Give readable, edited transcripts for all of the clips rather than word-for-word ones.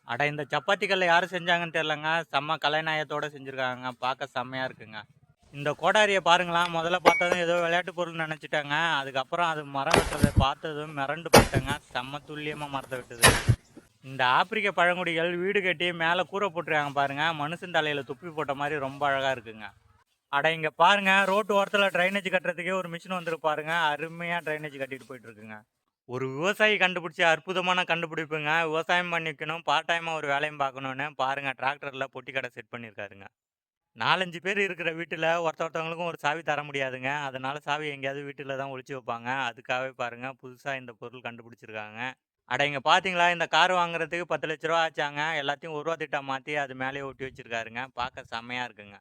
அட இந்த சப்பாத்தி கல்ல யாரு செஞ்சாங்கன்னு தெரியலங்க. செம்ம கலைநயத்தோட செஞ்சிருக்காங்கங்க. பார்க்க செம்மையா இருக்குங்க. இந்த கோடாரிய பாருங்களேன். முதல்ல பார்த்ததும் ஏதோ விளையாட்டு பொருள்னு நெனச்சுட்டேங்க. அதுக்கப்புறம் அது மரம் வெட்டுறத பார்த்ததும் மிரண்டு போயிட்டேங்க. செம்ம துல்லியமா மரத்த வெட்டுதுங்க. இந்த ஆப்பிரிக்க பழங்குடிகள் வீடு கட்டி மேல கூரை போட்டுருக்காங்க பாருங்க. மனுஷன் தலையில தொப்பி போட்ட மாரி ரொம்ப அழகா இருக்குங்க. அட இங்க பாருங்க. ரோட்டு ஓரத்துல ட்ரைனேஜ் கட்டுறதுக்கே ஒரு மிஷின் வந்திருக்கு பாருங்க. அருமையா ட்ரைனேஜ் கட்டிட்டு போயிட்டு இருக்குங்க. ஒரு விவசாயி கண்டுபிடிச்ச அற்புதமான கண்டுபிடிப்புங்க. விவசாயம் பண்ணிக்கணும், பார்ட் டைமா ஒரு வேலையும் பார்க்கணும்னு பாருங்க டிராக்டர்ல பொட்டி கடை செட் பண்ணியிருக்காருங்க. 4, 5 பேர் இருக்கிற வீட்டுல ஒருத்தவங்களுக்கும் ஒரு சாவி தர முடியாதுங்க. அதனால சாவி எங்கேயாவது வீட்டுல தான் ஒளிச்சு வைப்பாங்க. அதுக்காகவே பாருங்க புதுசா இந்த பொருள் கண்டுபிடிச்சிருக்காங்க. அட இங்க பார்த்தீங்களா, இந்த கார் வாங்குறதுக்கு ரூ. 10,00,000 ஆச்சாங்க. எல்லாத்தையும் ரூ. 1 திட்டா மாத்தி அது மேலயே ஒட்டி வச்சிருக்காருங்க. பார்க்க செம்மையா இருக்குங்க.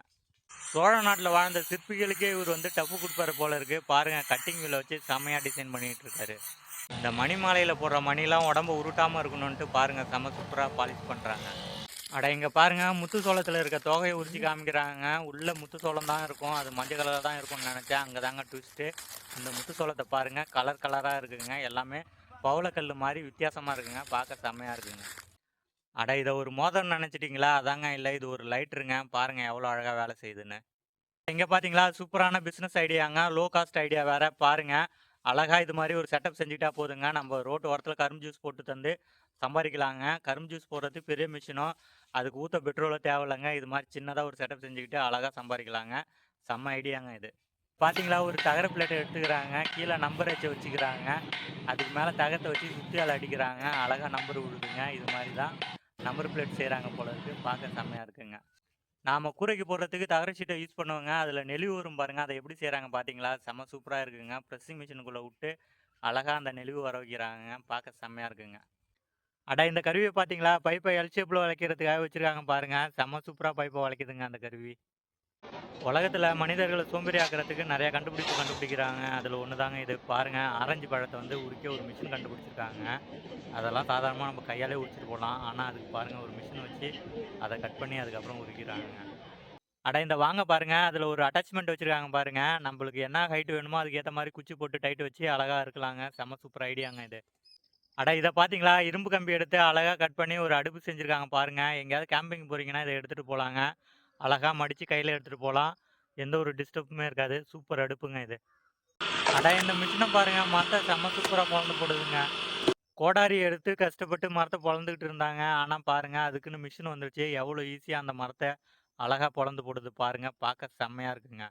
சோழ நாட்டுல வாழ்ந்த சிற்பிகளுக்கே இவர் வந்து டஃப் குடுப்பாரு போல இருக்கு. பாருங்க கட்டிங் வீல வச்சு செம்மையா டிசைன் பண்ணிட்டு இருக்காரு. இந்த மணி மாலையில போடுற மணிலாம் உடம்ப உருட்டாம இருக்கணுன்ட்டு பாருங்க செம்ம சூப்பரா பாலிஷ் பண்றாங்க. அட இங்க பாருங்க முத்து சோளத்துல இருக்க தோகைய உரிச்சு காமிக்கிறாங்க. உள்ள முத்து சோளம் தான் இருக்கும். அது மஞ்சள் கலர்ல தான் இருக்கும்னு நெனச்சேன். அங்க தாங்க ட்விஸ்ட்டு. இந்த முத்து சோளத்த பாருங்க. கலர் கலரா இருக்குங்க. எல்லாமே பவளக்கல்லு மாரி வித்தியாசமா இருக்குங்க. பார்க்க செம்மையா இருக்குங்க. அட இத ஒரு மோதிரம்னு நெனச்சுட்டீங்களா? அதாங்க இல்ல. இது ஒரு லைட்டருங்க. பாருங்க எவ்வளோ அழகா வேலை செய்யுதுன்னு. இங்க பார்த்தீங்களா, சூப்பரான பிசினஸ் ஐடியாங்க. லோ காஸ்ட் ஐடியா வேற. பாருங்க, அழகா இது மாரி ஒரு செட்டப் செஞ்சுக்கிட்டா போதுங்க. நம்ம ரோட்டு ஓரத்தில கரும்பு ஜூஸ் போட்டு தந்து சம்பாரிக்கலாங்க. கரும்பு ஜூஸ் போடுறதுக்கு பெரிய மிஷினோ, அதுக்கு ஊத்த பெட்ரோலோ தேவையில்லங்க. இது மாரி சின்னதா ஒரு செட்டப் செஞ்சுக்கிட்டு அழகா சம்பாரிக்கலாங்க. செம்ம ஐடியாங்க இது. பார்த்தீங்களா, ஒரு தகர பிளேட்ட எடுத்துக்கிறாங்க. கீழ நம்பர் அச்சு வச்சுக்கிறாங்க. அதுக்கு மேல தகரத்த வச்சு சுத்தியால அடிக்கிறாங்க. அழகா நம்பர் விழுதுங்க. இது மாரி தான் நம்பர் பிளேட் செய்றாங்க போல இருக்கு. பார்க்க செம்மையா இருக்குங்க. நாம கூரைக்கு போடுறதுக்கு தகர ஷீட்ட யூஸ் பண்ணுவோங்க. அதில நெளிவு வரும் பாருங்க. அத எப்படி செய்றாங்க பார்த்தீங்களா? செம்ம சூப்பரா இருக்குங்க. பிரஸ்ஸிங் மிஷினுக்குள்ள விட்டு அழகா அந்த நெளிவு வர வைக்கிறாங்கங்க. பார்க்க செம்மையா இருக்குங்க. அட இந்த கருவிய பார்த்தீங்களா? பைப்ப எல் ஷேப்ல வளைக்கிறதுக்காக வச்சிருக்காங்க பாருங்க. செம்ம சூப்பரா பைப்ப வளைக்குதுங்க அந்த கருவி. உலகத்தில மனிதர்கள சோம்பேறி ஆக்குறதுக்கு நெறைய கண்டுபிடிப்பு கண்டுபிடிக்கிறாங்க. அதில ஒண்ணு தாங்க இது. பாருங்க ஆரஞ்சு பழத்த வந்து உரிக்க ஒரு மிஷின் கண்டுபிடிச்சிருக்காங்க. அதெல்லாம் சாதாரணமா நம்ம கையாலே உரிச்சுட்டு போலாம். ஆனா அதுக்கு பாருங்க ஒரு மிஷின் வச்சு அத கட் பண்ணி அதுக்கப்புறம் உரிக்கிறாங்கங்க. அட இந்த வாங்க பாருங்க. அதுல ஒரு அட்டாச்மெண்ட் வச்சிருக்காங்க பாருங்க. நம்பளுக்கு என்ன ஹைட் வேணுமோ அதுக்கு ஏத்த மாரி குச்சி போட்டு டைட் வச்சு அழகா இருக்கலாங்க. செம்ம சூப்பர் ஐடியாங்க இது. அட இத பார்த்தீங்களா? இரும்பு கம்பி எடுத்து அழகா கட் பண்ணி ஒரு அடுப்பு செஞ்சிருக்காங்க பாருங்க. எங்கேயாவது கேம்பிங் போறீங்கன்னா, இத எடுத்துட்டு போலாங்க. அழகா மடிச்சு கையில எடுத்துட்டு போலாம். எந்த ஒரு டிஸ்டர்புமே இருக்காது. சூப்பர் அடுப்புங்க இது. அட இந்த மிஷின பாருங்க. மரத்த செம்ம சூப்பரா பொளந்து போடுதுங்க. கோடாரி எடுத்து கஷ்டப்பட்டு மரத்த பொளந்துகிட்டு இருந்தாங்க. ஆனா பாருங்க, அதுக்குன்னு மிஷின் வந்துருச்சு. எவ்வளோ ஈஸியா அந்த மரத்த அழகா பொளந்து போடுது பாருங்க. பார்க்க செம்மையா இருக்குங்க.